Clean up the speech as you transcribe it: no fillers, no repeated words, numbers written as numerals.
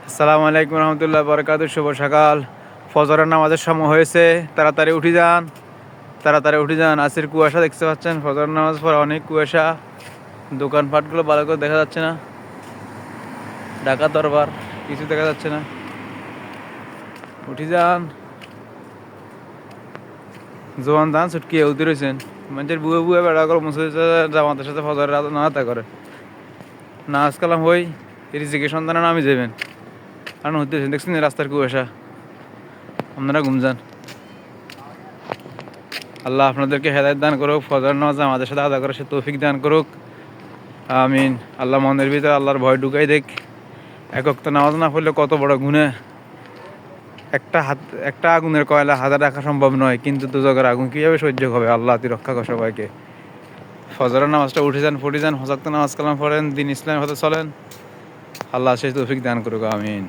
আসসালামু আলাইকুম রহমতুল্লাহ বরকাতুহু। শুভ সকাল। ফজরের নামাজের সময় হয়েছে, তাড়াতাড়ি উঠে যান, তাড়াতাড়ি উঠে যান। আজকের কুয়াশা দেখতে পাচ্ছেন, ফজরের নামাজ পরে অনেক কুয়াশা, দোকানপাটগুলো ভালো করে দেখা যাচ্ছে না, ঢাকা দরবার কিছু দেখা যাচ্ছে না। উঠে যান, জোয়ান দান ছুটকি উঠে রয়েছেন। মানুষের বুয়ে বুয়ে বেড়া করে মুসলিম জামাতের সাথে ফজরের রাত নাহাতা করে নামাজ কালাম হই রিজিকের সন্তানের নামে যাবেন। আর হতেছেন দেখছেন রাস্তার কুয়াশা, আপনারা ঘুমজান। আল্লাহ আপনাদেরকে হেদায়েত দান করুক, ফজর নামাজ আমাদের সাথে আদা করে সে তৌফিক দান করুক, আমিন। আল্লাহ মনের ভিতরে আল্লাহর ভয় ঢুকাই দেখ। এক ওয়াক্ত নামাজ না পড়লে কত বড় গুনাহ। একটা আগুনের কয়লা হাজার রাখা সম্ভব নয়, কিন্তু দুজকের আগুন কীভাবে সহ্য হবে? আল্লাহ তুই রক্ষা কর সবাইকে। ফজরের নামাজটা উঠে যান, পড়ে যান, হজ ওয়াক্ত নামাজ কালাম পড়েন, দিন ইসলামের হতে চলেন। আল্লাহ সেই তৌফিক দান করুক, আমিন।